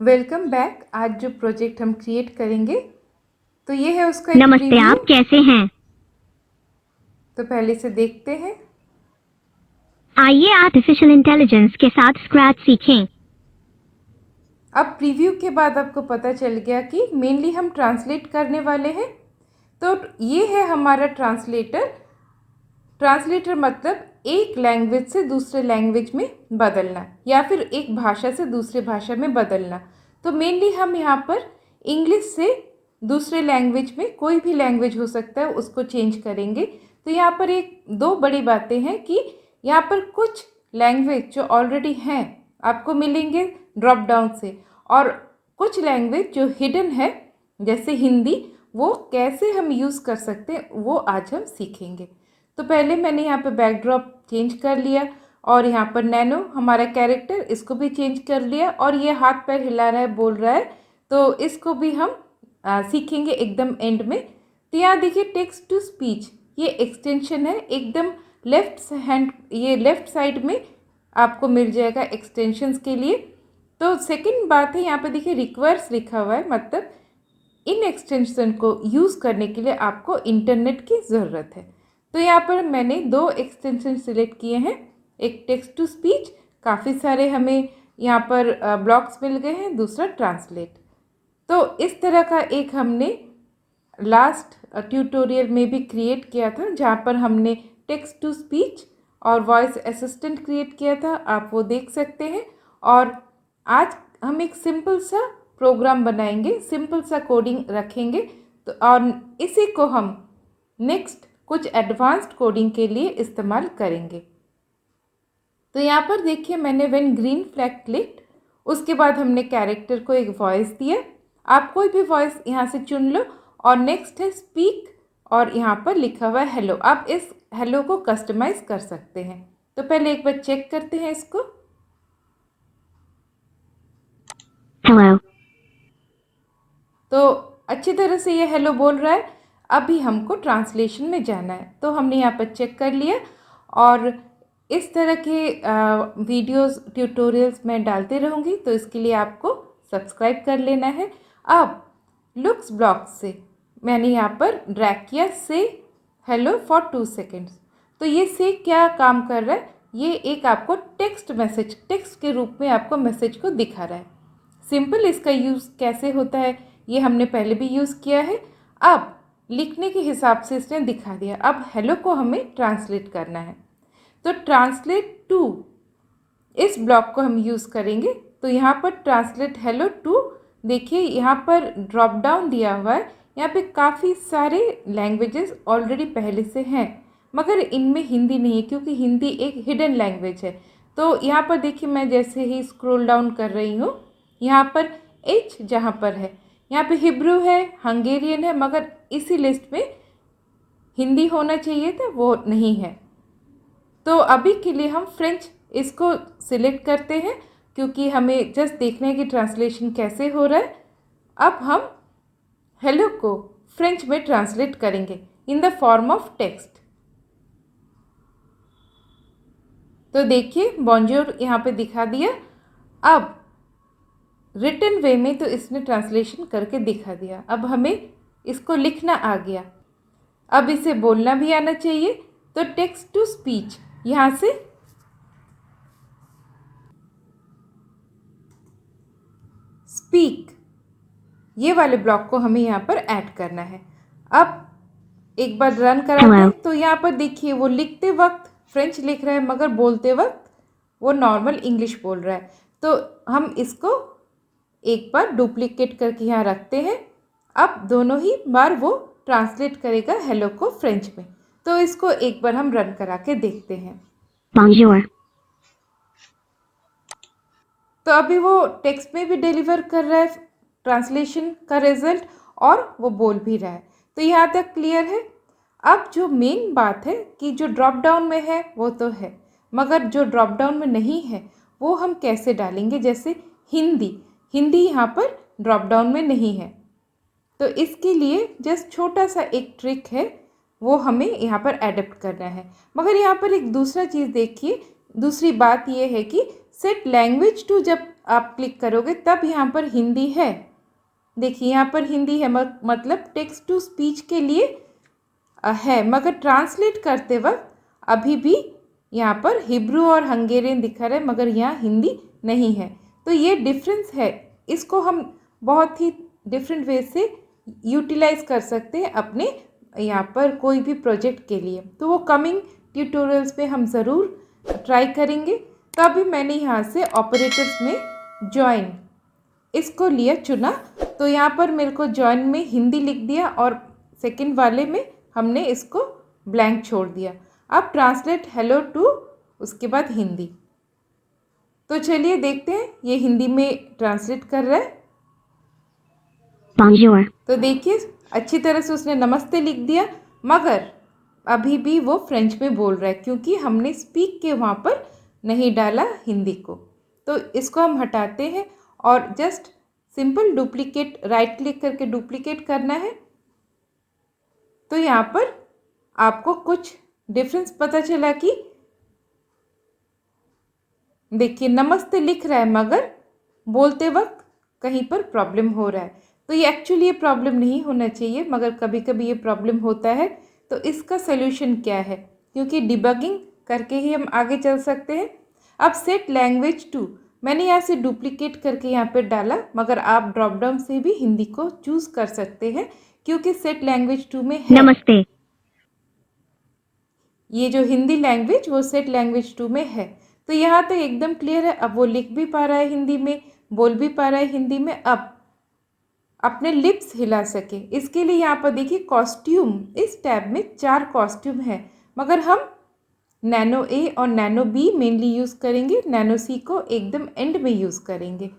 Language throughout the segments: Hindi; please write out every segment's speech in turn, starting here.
Welcome back. आज जो प्रोजेक्ट हम क्रिएट करेंगे तो ये है उसका एक नमस्ते, प्रीव्यू। आप कैसे हैं? तो पहले से देखते हैं। आइए आर्टिफिशियल इंटेलिजेंस के साथ स्क्रैच सीखें। अब प्रीव्यू के बाद आपको पता चल गया कि मेनली हम ट्रांसलेट करने वाले हैं। तो ये है हमारा ट्रांसलेटर। ट्रांसलेटर मतलब एक लैंग्वेज से दूसरे लैंग्वेज में बदलना या फिर एक भाषा से दूसरे भाषा में बदलना। तो मेनली हम यहाँ पर इंग्लिश से दूसरे लैंग्वेज में, कोई भी लैंग्वेज हो सकता है, उसको चेंज करेंगे। तो यहाँ पर एक दो बड़ी बातें हैं कि यहाँ पर कुछ लैंग्वेज जो ऑलरेडी हैं आपको मिलेंगे ड्रॉप डाउन से, और कुछ लैंग्वेज जो हिडन है जैसे हिंदी, वो कैसे हम यूज़ कर सकते हैं वो आज हम सीखेंगे। तो पहले मैंने यहाँ पे बैकड्रॉप चेंज कर लिया और यहाँ पर नैनो हमारा कैरेक्टर, इसको भी चेंज कर लिया, और ये हाथ पैर हिला रहा है, बोल रहा है, तो इसको भी हम सीखेंगे एकदम एंड में। तो यहाँ देखिए टेक्स्ट टू स्पीच, ये एक्सटेंशन है एकदम लेफ्ट हैंड, ये लेफ्ट साइड में आपको मिल जाएगा एक्सटेंशंस के लिए। तो सेकंड बात है, यहाँ पे देखिए रिक्वायर्स लिखा हुआ है, मतलब इन एक्सटेंशन को यूज़ करने के लिए आपको इंटरनेट की ज़रूरत है। तो यहाँ पर मैंने दो एक्सटेंशन सिलेक्ट किए हैं, एक टेक्स्ट टू स्पीच, काफ़ी सारे हमें यहाँ पर ब्लॉक्स मिल गए हैं, दूसरा ट्रांसलेट। तो इस तरह का एक हमने लास्ट ट्यूटोरियल में भी क्रिएट किया था, जहाँ पर हमने टेक्स्ट टू स्पीच और वॉइस असिस्टेंट क्रिएट किया था, आप वो देख सकते हैं। और आज हम एक सिंपल सा प्रोग्राम बनाएंगे, सिंपल सा कोडिंग रखेंगे, तो और इसी को हम नेक्स्ट कुछ एडवांस्ड कोडिंग के लिए इस्तेमाल करेंगे। तो यहाँ पर देखिए मैंने व्हेन ग्रीन फ्लैग क्लिक्ड, उसके बाद हमने कैरेक्टर को एक वॉइस दिया। आप कोई भी वॉइस यहाँ से चुन लो, और नेक्स्ट है स्पीक, और यहाँ पर लिखा हुआ है हेलो। आप इस हेलो को कस्टमाइज कर सकते हैं। तो पहले एक बार चेक करते हैं इसको। हेलो। तो अच्छी तरह से ये हेलो बोल रहा है। अभी हमको ट्रांसलेशन में जाना है, तो हमने यहाँ पर चेक कर लिया। और इस तरह के वीडियोस ट्यूटोरियल्स मैं डालते रहूँगी, तो इसके लिए आपको सब्सक्राइब कर लेना है। अब लुक्स ब्लॉक से मैंने यहाँ पर ड्रैग किया से हेलो फॉर 2 सेकेंड्स। तो ये से क्या काम कर रहा है, ये एक आपको टेक्स्ट मैसेज, टेक्स्ट के रूप में आपको मैसेज को दिखा रहा है। सिंपल इसका यूज़ कैसे होता है ये हमने पहले भी यूज़ किया है। अब लिखने के हिसाब से इसने दिखा दिया। अब हेलो को हमें ट्रांसलेट करना है, तो ट्रांसलेट टू इस ब्लॉक को हम यूज़ करेंगे। तो यहाँ पर ट्रांसलेट हेलो टू, देखिए यहाँ पर ड्रॉप डाउन दिया हुआ है। यहाँ पे काफ़ी सारे लैंग्वेजेस ऑलरेडी पहले से हैं, मगर इनमें हिंदी नहीं है क्योंकि हिंदी एक हिडन लैंग्वेज है। तो यहाँ पर देखिए मैं जैसे ही स्क्रॉल डाउन कर रही हूँ, यहाँ पर एच जहाँ पर है, यहाँ पे हिब्रू है, हंगेरियन है, मगर इसी लिस्ट में हिंदी होना चाहिए था, वो नहीं है। तो अभी के लिए हम फ्रेंच इसको सिलेक्ट करते हैं, क्योंकि हमें जस्ट देखने की ट्रांसलेशन कैसे हो रहा है। अब हम हेलो को फ्रेंच में ट्रांसलेट करेंगे in the form of text. तो देखिए बॉन्जोर यहाँ पे दिखा दिया। अब रिटन वे में तो इसने ट्रांसलेशन करके दिखा दिया। अब हमें इसको लिखना आ गया, अब इसे बोलना भी आना चाहिए। तो टेक्स्ट टू स्पीच, यहाँ से स्पीक, ये वाले ब्लॉक को हमें यहाँ पर ऐड करना है। अब एक बार रन कराते हैं, तो यहाँ पर देखिए वो लिखते वक्त फ्रेंच लिख रहा है, मगर बोलते वक्त वो नॉर्मल इंग्लिश बोल रहा है। तो हम इसको एक बार डुप्लीकेट करके यहाँ रखते हैं। अब दोनों ही बार वो ट्रांसलेट करेगा हेलो को फ्रेंच में। तो इसको एक बार हम रन करा के देखते हैं। Bonjour. तो अभी वो टेक्स्ट में भी डिलीवर कर रहा है ट्रांसलेशन का रिजल्ट, और वो बोल भी रहा है। तो यहाँ तक क्लियर है। अब जो मेन बात है कि जो ड्रॉप डाउन में है वो तो है, मगर जो ड्रॉप डाउन में नहीं है वो हम कैसे डालेंगे। जैसे हिंदी, हिंदी यहाँ पर ड्रॉप डाउन में नहीं है। तो इसके लिए जस्ट छोटा सा एक ट्रिक है, वो हमें यहाँ पर एडप्ट करना है। मगर यहाँ पर एक दूसरा चीज़ देखिए, दूसरी बात ये है कि सेट लैंग्वेज टू जब आप क्लिक करोगे तब यहाँ पर हिंदी है। देखिए यहाँ पर हिंदी है, मतलब टेक्स्ट टू स्पीच के लिए है, मगर ट्रांसलेट करते वक्त अभी भी यहाँ पर हिब्रू और हंगेरियन दिखा रहा है, मगर यहाँ हिंदी नहीं है। तो ये डिफरेंस है, इसको हम बहुत ही डिफरेंट वे से यूटिलाइज कर सकते हैं अपने यहाँ पर कोई भी प्रोजेक्ट के लिए। तो वो कमिंग ट्यूटोरियल्स में हम ज़रूर ट्राई करेंगे। तो अभी मैंने यहाँ से ऑपरेटर्स में जॉइन इसको लिया, चुना, तो यहाँ पर मेरे को जॉइन में हिंदी लिख दिया और सेकंड वाले में हमने इसको ब्लैंक छोड़ दिया। अब ट्रांसलेट हेलो टू, उसके बाद हिंदी। तो चलिए देखते हैं ये हिंदी में ट्रांसलेट कर रहा है। Bonjour. तो देखिए अच्छी तरह से उसने नमस्ते लिख दिया, मगर अभी भी वो फ्रेंच में बोल रहा है क्योंकि हमने स्पीक के वहाँ पर नहीं डाला हिंदी को। तो इसको हम हटाते हैं और just simple duplicate, right click करके डुप्लीकेट करना है। तो यहाँ पर आपको कुछ डिफरेंस पता चला कि देखिए नमस्ते लिख रहा है मगर बोलते वक्त कहीं पर प्रॉब्लम हो रहा है। तो ये एक्चुअली ये प्रॉब्लम नहीं होना चाहिए, मगर कभी कभी ये प्रॉब्लम होता है। तो इसका सलूशन क्या है, क्योंकि डिबगिंग करके ही हम आगे चल सकते हैं। अब सेट लैंग्वेज टू, मैंने यहाँ से डुप्लीकेट करके यहाँ पे डाला, मगर आप ड्रॉप डाउन से भी हिंदी को चूज़ कर सकते हैं क्योंकि सेट लैंग्वेज टू में है। Namaste. ये जो हिंदी लैंग्वेज वो सेट लैंग्वेज टू में है। तो यहाँ तक एकदम क्लियर है। अब वो लिख भी पा रहा है हिंदी में, बोल भी पा रहा है हिंदी में। अब अपने लिप्स हिला सके इसके लिए यहाँ पर देखिए कॉस्ट्यूम, इस टैब में 4 कॉस्ट्यूम है, मगर हम नैनो ए और नैनो बी मेनली यूज़ करेंगे, नैनो सी को एकदम एंड में यूज़ करेंगे।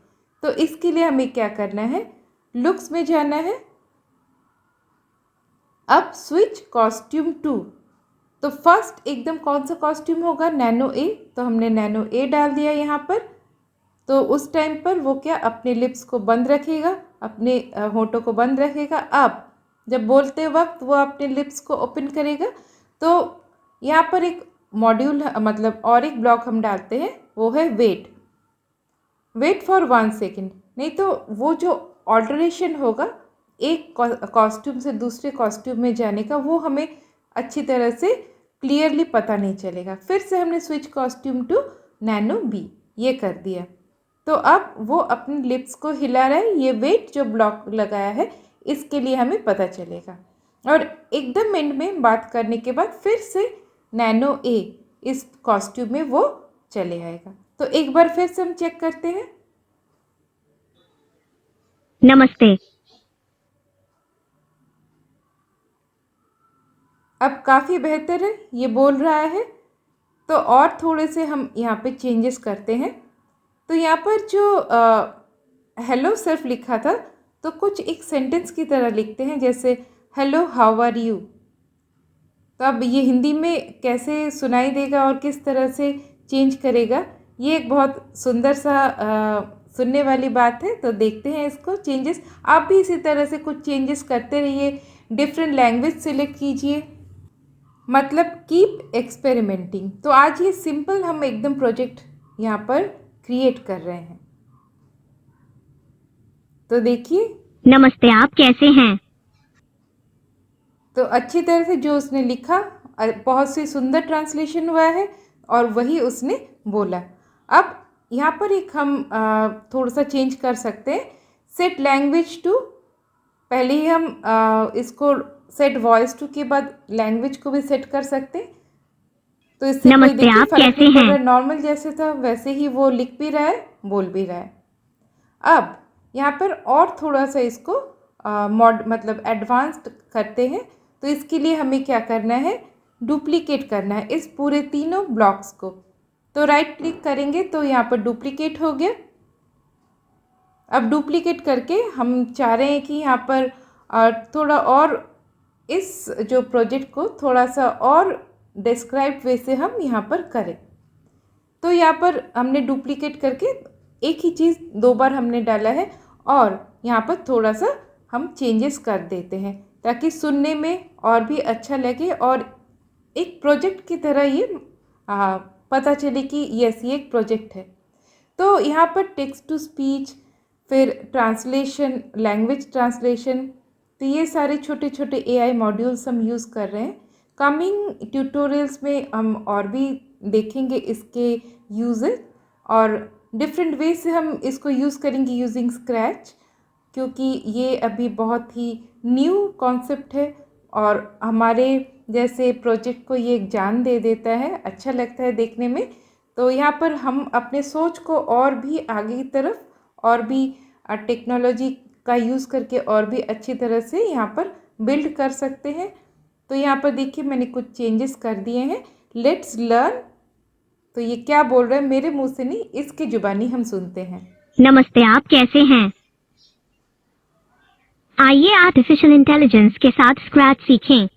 तो इसके लिए हमें क्या करना है, लुक्स में जाना है। अब स्विच कॉस्ट्यूम टू, तो फर्स्ट एकदम कौन सा कॉस्ट्यूम होगा, नैनो ए, तो हमने नैनो ए डाल दिया यहाँ पर। तो उस टाइम पर वो क्या अपने लिप्स को बंद रखेगा, अपने होठों को बंद रखेगा। अब जब बोलते वक्त वो अपने लिप्स को ओपन करेगा। तो यहाँ पर एक मॉड्यूल मतलब और एक ब्लॉक हम डालते हैं, वो है वेट फॉर 1 सेकेंड। नहीं तो वो जो ऑल्टरेशन होगा एक कॉस्ट्यूम से दूसरे कॉस्ट्यूम में जाने का, वो हमें अच्छी तरह से क्लियरली पता नहीं चलेगा। फिर से हमने switch costume to nano B ये कर दिया। तो अब वो अपने लिप्स को हिला रहा है, ये वेट जो ब्लॉक लगाया है इसके लिए हमें पता चलेगा। और एकदम एंड में बात करने के बाद फिर से नैनो ए इस कॉस्ट्यूम में वो चले आएगा। तो एक बार फिर से हम चेक करते हैं। Namaste. अब काफ़ी बेहतर है, ये बोल रहा है। तो और थोड़े से हम यहाँ पे चेंजेस करते हैं। तो यहाँ पर जो हेलो सिर्फ लिखा था, तो कुछ एक सेंटेंस की तरह लिखते हैं, जैसे हेलो हाउ आर यू। तो अब ये हिंदी में कैसे सुनाई देगा और किस तरह से चेंज करेगा, ये एक बहुत सुंदर सा सुनने वाली बात है। तो देखते हैं इसको चेंजेस। आप भी इसी तरह से कुछ चेंजेस करते रहिए, डिफरेंट लैंग्वेज सेलेक्ट कीजिए, मतलब कीप एक्सपेरिमेंटिंग। तो आज ये सिंपल हम एकदम प्रोजेक्ट यहाँ पर क्रिएट कर रहे हैं। तो देखिए नमस्ते, आप कैसे हैं? तो अच्छी तरह से जो उसने लिखा, बहुत सी सुंदर ट्रांसलेशन हुआ है और वही उसने बोला। अब यहाँ पर एक हम थोड़ा सा चेंज कर सकते हैं, सेट लैंग्वेज टू। पहले ही हम इसको सेट वॉइस टू के बाद लैंग्वेज को भी सेट कर सकते हैं। तो इससे कोई नमस्ते, देखिए आप फर्क कैसे नहीं पड़ हैं? रहा है, नॉर्मल जैसे था वैसे ही वो लिख भी रहा है, बोल भी रहा है। अब यहाँ पर और थोड़ा सा इसको मतलब एडवांस्ड करते हैं। तो इसके लिए हमें क्या करना है, डुप्लीकेट करना है इस पूरे तीनों ब्लॉक्स को। तो राइट क्लिक करेंगे तो यहाँ पर डुप्लीकेट हो गया। अब डुप्लीकेट करके हम चाह रहे हैं कि यहाँ पर थोड़ा और इस जो प्रोजेक्ट को थोड़ा सा और डिस्क्राइब वे से हम यहाँ पर करें। तो यहाँ पर हमने डुप्लीकेट करके एक ही चीज़ 2 बार हमने डाला है और यहाँ पर थोड़ा सा हम चेंजेस कर देते हैं ताकि सुनने में और भी अच्छा लगे और एक प्रोजेक्ट की तरह ये पता चले कि यस ये एक प्रोजेक्ट है। तो यहाँ पर टेक्स्ट टू स्पीच, फिर ट्रांसलेशन, लैंग्वेज ट्रांसलेशन, तो ये सारे छोटे छोटे AI मॉड्यूल्स हम यूज़ कर रहे हैं। कमिंग ट्यूटोरियल्स में हम और भी देखेंगे इसके यूजेस और डिफरेंट वे से हम इसको यूज़ करेंगे यूजिंग स्क्रैच, क्योंकि ये अभी बहुत ही न्यू कॉन्सेप्ट है और हमारे जैसे प्रोजेक्ट को ये एक जान दे देता है, अच्छा लगता है देखने में। तो यहाँ पर हम अपने सोच को और भी आगे की तरफ और भी टेक्नोलॉजी का यूज़ करके और भी अच्छी तरह से यहाँ पर बिल्ड कर सकते हैं। तो यहाँ पर देखिए मैंने कुछ चेंजेस कर दिए हैं। लेट्स लर्न, तो ये क्या बोल रहे हैं मेरे मुंह से नहीं, इसकी जुबानी हम सुनते हैं। नमस्ते, आप कैसे हैं? आइए आर्टिफिशियल इंटेलिजेंस के साथ स्क्रैच सीखें।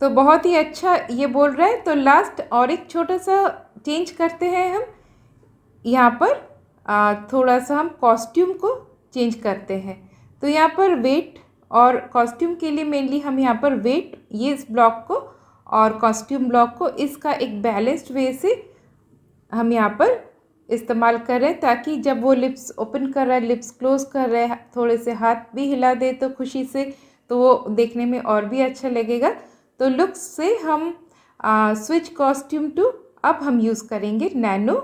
तो बहुत ही अच्छा ये बोल रहा है। तो लास्ट और एक छोटा सा चेंज करते हैं हम यहाँ पर, थोड़ा सा हम कॉस्ट्यूम को चेंज करते हैं। तो यहाँ पर वेट और कॉस्ट्यूम के लिए मेनली हम यहाँ पर वेट, ये इस ब्लॉक को और कॉस्ट्यूम ब्लॉक को, इसका एक बैलेंस्ड वे से हम यहाँ पर इस्तेमाल कर रहे हैं, ताकि जब वो लिप्स ओपन कर रहा है, लिप्स क्लोज कर रहा है, थोड़े से हाथ भी हिला दे तो खुशी से, तो वो देखने में और भी अच्छा लगेगा। तो लुक्स से हम स्विच कॉस्ट्यूम टू, अब हम यूज़ करेंगे नैनो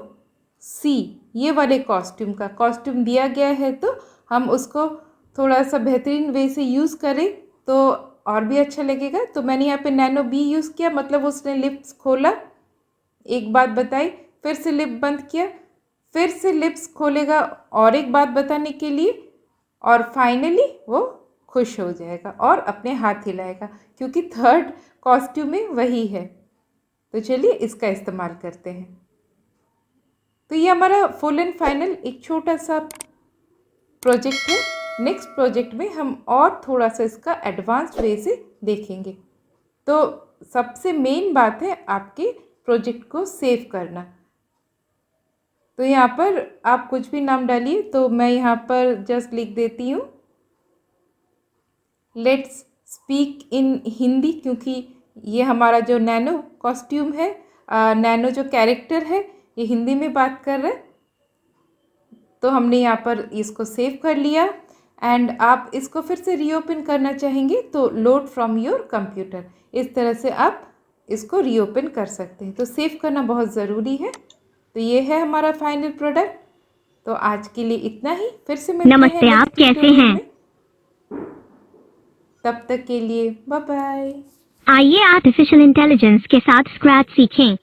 C, ये वाले कॉस्ट्यूम का कॉस्ट्यूम दिया गया है, तो हम उसको थोड़ा सा बेहतरीन वे से यूज़ करें तो और भी अच्छा लगेगा। तो मैंने यहाँ पे नैनो B यूज़ किया, मतलब उसने लिप्स खोला, एक बात बताई, फिर से लिप बंद किया, फिर से लिप्स खोलेगा और एक बात बताने के लिए, और फाइनली वो खुश हो जाएगा और अपने हाथ हिलाएगा, क्योंकि थर्ड कॉस्ट्यूम में वही है। तो चलिए इसका इस्तेमाल करते हैं। तो ये हमारा फुल एंड फाइनल एक छोटा सा प्रोजेक्ट है। नेक्स्ट प्रोजेक्ट में हम और थोड़ा सा इसका एडवांस्ड वे से देखेंगे। तो सबसे मेन बात है आपके प्रोजेक्ट को सेव करना। तो यहाँ पर आप कुछ भी नाम डालिए, तो मैं यहाँ पर जस्ट लिख देती हूँ लेट्स स्पीक इन हिंदी, क्योंकि ये हमारा जो नैनो कॉस्ट्यूम है, नैनो जो कैरेक्टर है, ये हिंदी में बात कर रहा है। तो हमने यहाँ पर इसको सेव कर लिया एंड आप इसको फिर से रीओपन करना चाहेंगे तो लोड फ्रॉम योर कंप्यूटर, इस तरह से आप इसको रीओपन कर सकते हैं। तो सेव करना बहुत ज़रूरी है। तो ये है हमारा फाइनल प्रोडक्ट। तो आज के लिए इतना ही, फिर से मिलते हैं नमस्ते, आप नेक्स्ट कैसे ट्यूटोरियल हैं? में। तब तक के लिए बाय बाय। आइए आर्टिफिशियल इंटेलिजेंस के साथ स्क्रैच सीखें।